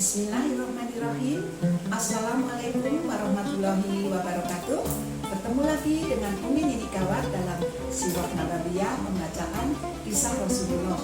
Bismillahirrahmanirrahim. Assalamualaikum warahmatullahi wabarakatuh. Bertemu lagi dengan Umi Nini Kawat dalam Sirah Nabawiyah membacakan kisah Rasulullah.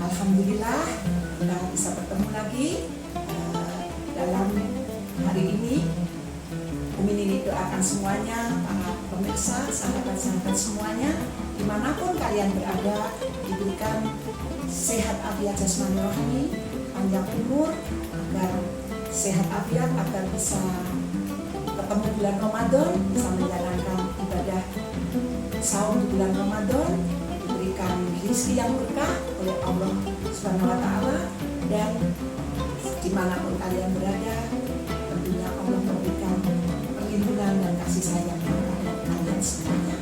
Alhamdulillah kita bisa bertemu lagi dalam hari ini. Umi Nini doakan semuanya, para pemirsa, sahabat-sahabat semuanya, dimanapun kalian berada, diberikan sehat afiat jasmani rohani, panjang umur, agar sehat afiat, agar bisa ketemu bulan Ramadan, bisa menjalankan ibadah saum di bulan Ramadan, diberikan rezeki yang berkah oleh Allah Subhanahu wa Ta'ala, dan dimanapun kalian berada, tentunya Allah memberikan perlindungan dan kasih sayang kepada kalian semuanya.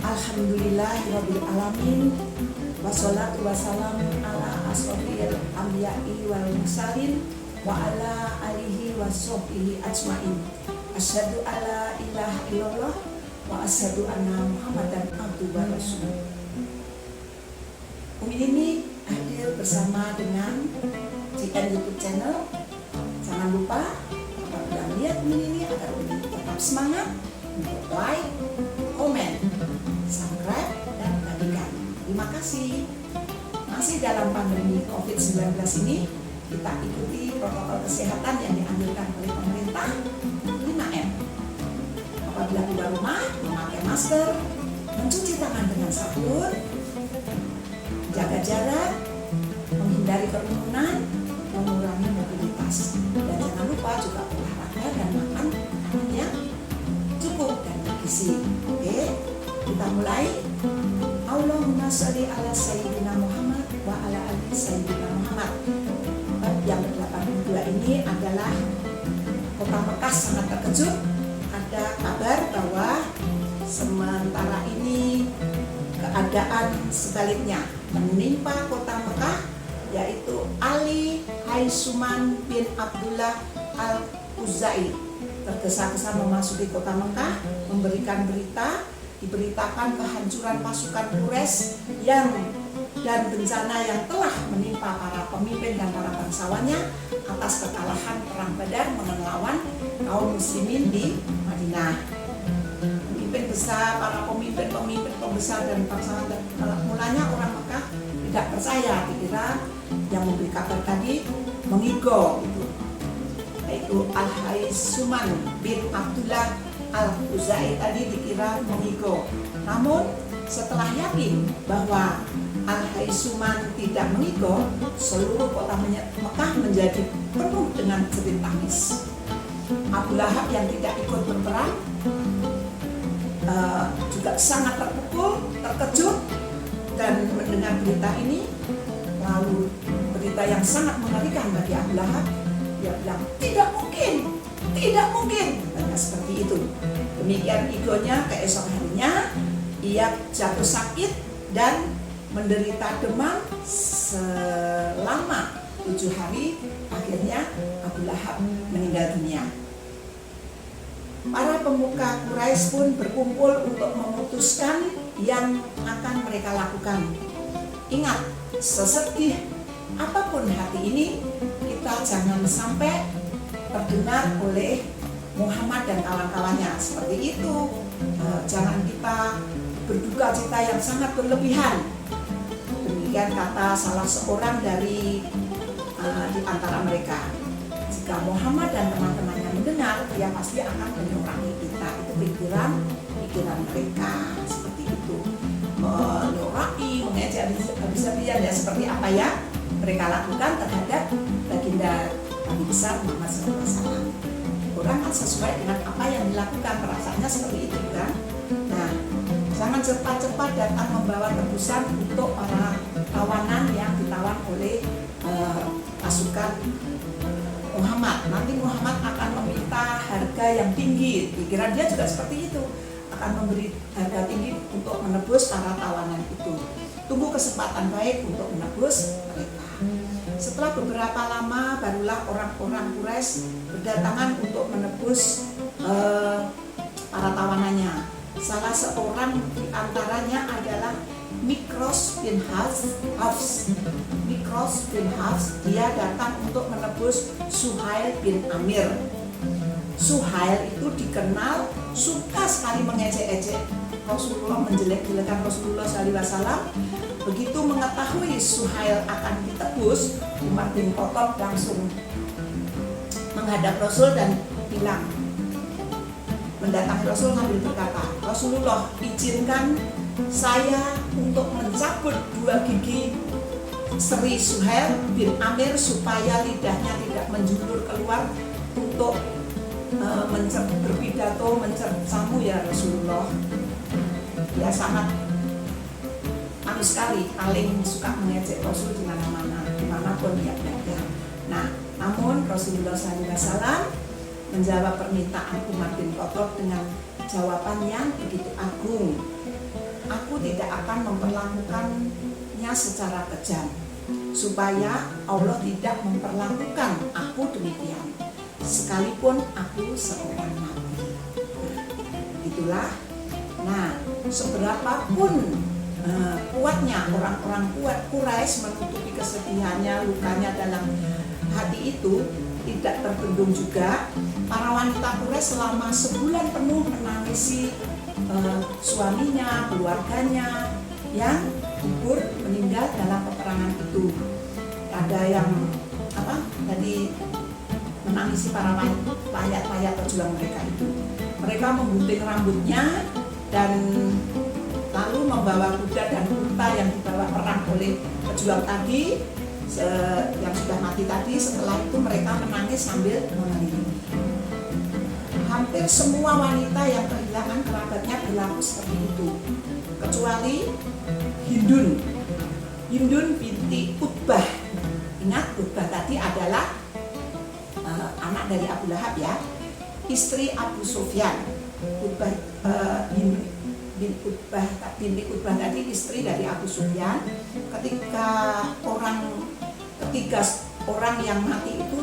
Alhamdulillahirabbil alamin. Wassalatu wassalamu ala asrofil anbiya'i wal mursalin wa ala alihi wa sahbihi ajmain. Asyhadu alla ilaha illallah wa asyhadu anna Muhammadan abduhu wa rasuluh. Umi Nini hadir bersama dengan JN YouTube channel. Jangan lupa apabila melihat Umi Nini agar Umi tetap semangat untuk like, komen, subscribe, dan bagikan. Terima kasih. Masih dalam pandemi COVID-19 ini, kita ikuti protokol kesehatan yang dianjurkan oleh pemerintah 5M. Apabila keluar rumah, memakai masker, mencuci tangan dengan sabun, jaga jarak, menghindari kerumunan, mengurangi mobilitas, dan jangan lupa juga olahraga dan makan yang cukup dan bergizi. Oke, kita mulai. Allahumma sholli ala sayyidina Muhammad wa ala ali sayyidina Muhammad. Yang ke-82 ini adalah Kota Mekah sangat terkejut. Ada kabar bahwa sementara ini keadaan sebaliknya menimpa Kota Mekah, yaitu Ali Haisuman bin Abdullah Al-Uzai tergesa-gesa memasuki Kota Mekah, memberikan berita, diberitakan kehancuran pasukan Quraisy dan bencana yang telah menimpa para pemimpin dan para bangsawannya atas kekalahan perang Badar melawan kaum muslimin di Madinah. Pemimpin besar, para pemimpin pembesar dan bangsawan, mulanya orang Mekah tidak percaya, dikira yang memberi kabar tadi mengigo itu, yaitu Al-Haisuman bin Abdullah Al-Uzai tadi dikira mengigo. Namun setelah yakin bahwa Al-Haisuman tidak mengigo, seluruh kota Mekah menjadi penuh dengan jerit tangis. Abu Lahab yang tidak ikut berperang juga sangat terpukul, terkejut, dan mendengar berita ini. Lalu berita yang sangat mengerikan bagi Abu Lahab, dia bilang tidak mungkin, katanya seperti itu. Demikian igonya, keesok harinya ia jatuh sakit dan menderita demam selama 7 hari. Akhirnya Abu Lahab meninggal dunia. Para pemuka Quraisy pun berkumpul untuk memutuskan yang akan mereka lakukan. Ingat, sesedih apapun hati ini, kita jangan sampai terdengar oleh Muhammad dan kawan-kawannya seperti itu. Jangan kita berduka cita yang sangat berlebihan. Demikian kata salah seorang dari di antara mereka. Jika Muhammad dan teman-temannya mendengar, dia pasti akan menyorangi kita. Itu pikiran mereka seperti itu. Menyoraki, mengejek, bisa-bisa ya, seperti apa ya mereka lakukan terhadap baginda Nabi besar Muhammad SAW. Orang kan sesuai dengan apa yang dilakukan, perasaannya seperti itu kan. Nah, jangan cepat-cepat datang membawa tebusan untuk para tawanan yang ditawan oleh pasukan Muhammad. Nanti Muhammad akan meminta harga yang tinggi. Pikiran dia juga seperti itu, akan memberi harga tinggi untuk menebus para tawanan itu. Tunggu kesempatan baik untuk menebus mereka. Setelah beberapa lama, barulah orang-orang Quraisy berdatangan untuk menebus para tawanannya. Salah seorang di antaranya adalah Mikros bin Hafs. Cross bin Hafs, dia datang untuk menebus Suhail bin Amir. Suhail itu dikenal suka sekali mengejek-ejek Rasulullah, menjelek-jelekan Rasulullah SAW. Begitu mengetahui Suhail akan ditebus, Umar bin Khattab langsung menghadap Rasul dan bilang, mendatangi Rasul sambil berkata, Rasulullah, izinkan saya untuk mencabut 2 gigi seri Suhail bin Amir supaya lidahnya tidak menjulur keluar untuk berpidato mencercamu ya Rasulullah. Dia sangat sekali, paling suka mengejek Rasul di mana-mana, dimanapun dia berada. Nah, namun Rasulullah SAW menjawab permintaan Umar bin Khattab dengan jawaban yang begitu agung. Aku tidak akan memperlakukannya secara kejam, supaya Allah tidak memperlakukan aku demikian, sekalipun aku seorang nabi. Itulah. Nah, seberapapun kuatnya orang-orang kuat Quraisy menutupi kesedihannya, lukanya dalam hati itu tidak terbendung juga. Para wanita Quraisy selama sebulan penuh menangisi suaminya, keluarganya yang gugur meninggal dalam peperangan itu. Ada yang tadi menangisi para mayat-mayat pejuang mereka itu. Mereka menggunting rambutnya dan lalu membawa kuda dan unta yang dibawa perang oleh pejuang tadi yang sudah mati tadi. Setelah itu mereka menangis sambil mengelilingi. Hampir semua wanita yang kehilangan kerabatnya berlaku seperti itu, kecuali Hindun binti Utbah. Ingat, Utbah tadi adalah anak dari Abu Lahab ya, istri Abu Sufyan. Utbah binti Utbah tadi istri dari Abu Sufyan. Ketika ketiga orang yang mati itu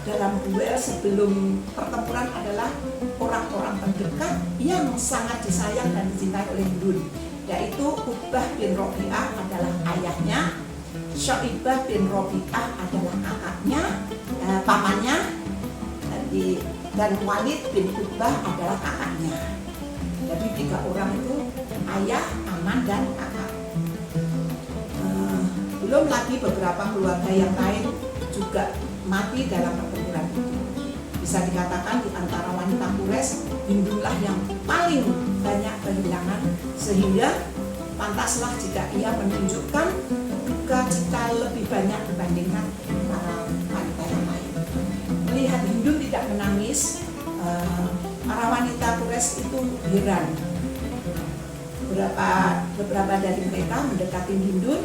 dalam duel sebelum pertempuran adalah orang-orang terdekat yang sangat disayang dan dicintai oleh Hindun, yaitu Utbah bin Rabi'ah adalah ayahnya, Syaibah bin Rabi'ah adalah kakaknya, pamannya, dan Walid bin Utbah adalah kakaknya. Jadi 3 orang itu ayah, paman, dan kakak. Belum lagi beberapa keluarga yang lain juga mati dalam pertempuran itu. Bisa dikatakan di antara wanita Quraisy, Hindunlah yang paling banyak kehilangan, sehingga pantaslah jika ia menunjukkan duka cita lebih banyak dibandingkan para wanita yang lain. Melihat Hindun tidak menangis, para wanita Quraisy itu heran. Beberapa dari mereka mendekati Hindun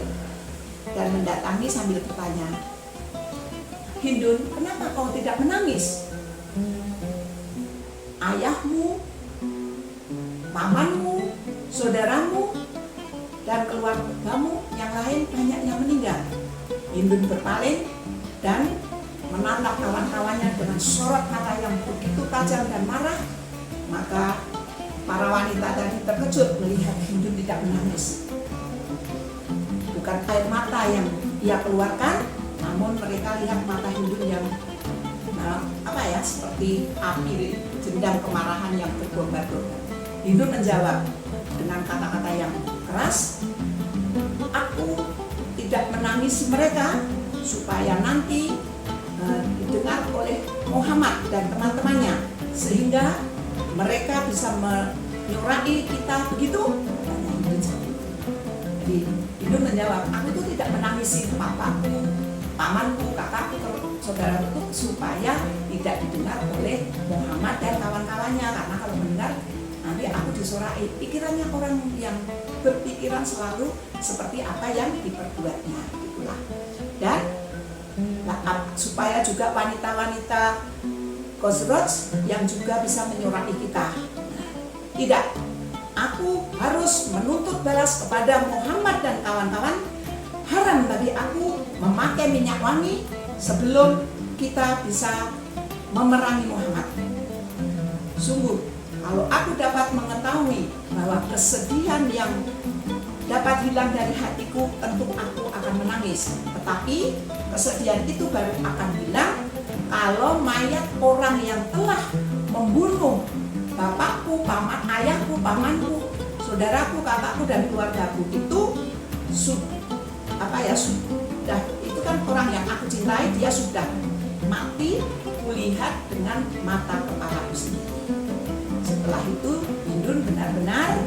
dan mendatangi sambil bertanya, Hindun, kenapa kau tidak menangis? Ayahmu, pamanmu, saudaramu, dan keluargamu yang lain banyak yang meninggal. Hindun berpaling dan menatap kawan-kawannya dengan sorot mata yang begitu tajam dan marah. Maka para wanita tadi terkejut melihat Hindun tidak menangis. Bukan air mata yang ia keluarkan, namun mereka lihat mata Hindun yang seperti api jendam kemarahan yang berkobar-kobar. Hindun menjawab dengan kata-kata yang keras, aku tidak menangisi mereka supaya nanti didengar oleh Muhammad dan teman-temannya, sehingga mereka bisa menyurai kita begitu. Jadi Hindun menjawab, aku itu tidak menangisi papaku, pamanku, kakakku, saudaraku supaya tidak didengar oleh Muhammad dan kawan-kawannya, karena kalau mendengar nanti aku disurai. Pikirannya orang yang berpikiran selalu seperti apa yang diperbuatnya, itulah. Dan supaya juga wanita-wanita Khazraj yang juga bisa menyurai kita. Tidak, aku harus menuntut balas kepada Muhammad dan kawan-kawan. Haram bagi aku memakai minyak wangi sebelum kita bisa memerangi Muhammad. Sungguh, kalau aku dapat mengetahui bahwa kesedihan yang dapat hilang dari hatiku, tentu aku akan menangis. Tetapi kesedihan itu baru akan hilang kalau mayat orang yang telah membunuh bapakku, ayahku, pamanku, saudaraku, kakakku, dan keluargaku itu sudah itu kan orang yang aku cintai, dia sudah mati, kulihat dengan mata kepalaku sendiri. Setelah itu Hindun benar-benar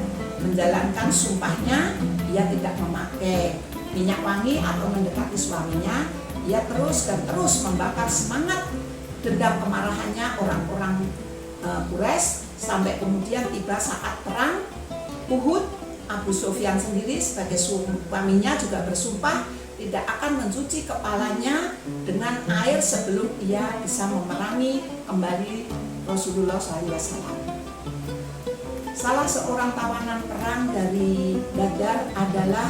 menjalankan sumpahnya. Dia tidak memakai minyak wangi atau mendekati suaminya. Dia terus dan terus membakar semangat dendam kemarahannya orang-orang Quraisy, sampai kemudian tiba saat perang Uhud. Abu Sufyan sendiri sebagai suaminya juga bersumpah tidak akan mencuci kepalanya dengan air sebelum ia bisa memerangi kembali Rasulullah SAW. Salah seorang tawanan perang dari Badar adalah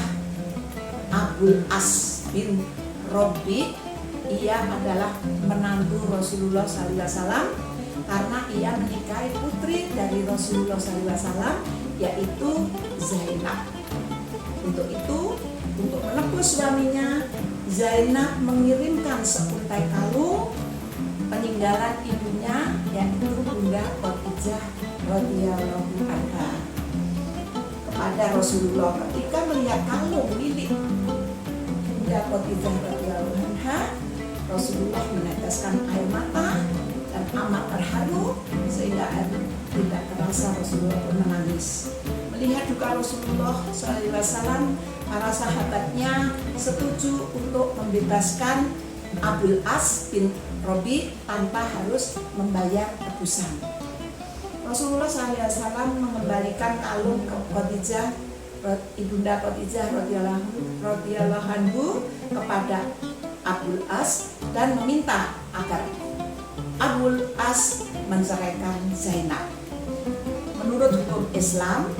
Abul As bin Rabi. Ia adalah menantu Rasulullah SAW karena ia menikahi putri dari Rasulullah SAW, yaitu Zainab. Untuk itu, untuk menebus suaminya, Zainab mengirimkan seuntai kalung peninggalan ibunya, yaitu Bunda Khadijah radhiyallahu anha, kepada Rasulullah. Ketika melihat kalung milik Bunda Khadijah radhiyallahu anha, Rasulullah meneteskan air mata dan amat terharu, sehingga tidak terasa Rasulullah pun menangis. Melihat duka Rasulullah SAW, para sahabatnya setuju untuk membebaskan Abul As bin Rabi tanpa harus membayar tebusan. Rasulullah SAW mengembalikan kalung ke Khadijah, ibunda Khadijah radhiyallahu anhu, kepada Abul As dan meminta agar Abul As menceraikan Zainab. Menurut hukum Islam,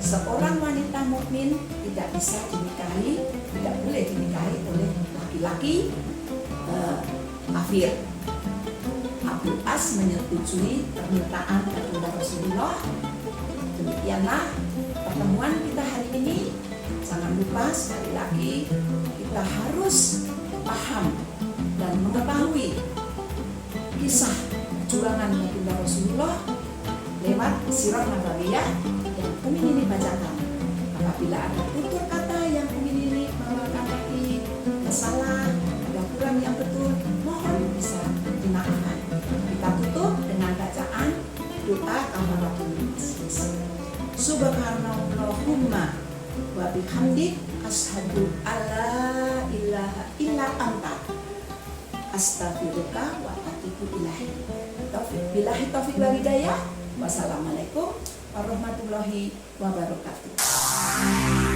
seorang wanita mukmin tidak bisa dinikahi, tidak boleh dinikahi oleh laki-laki kafir. Abul As menyetujui permintaan baginda Rasulullah. Demikianlah pertemuan kita hari ini. Jangan lupa sekali lagi kita harus paham dan mengetahui kisah perjuangan baginda Rasulullah lewat sirah nabawiyah yang Umi Nini bacakan. Apabila ada tutur kata yang Umi Nini mengeluarkan lagi salah, ada kurang yang betul, mohon bisa dimaafkan. Kita tutup dengan bacaan doa kafaratul majlis. Subhanallahumma wa bihamdik asyhadu alla ilaha illa anta astaghfiruka wa atubu ilaik. Billahi taufiq wal hidayah. Wassalamualaikum warahmatullahi wabarakatuh.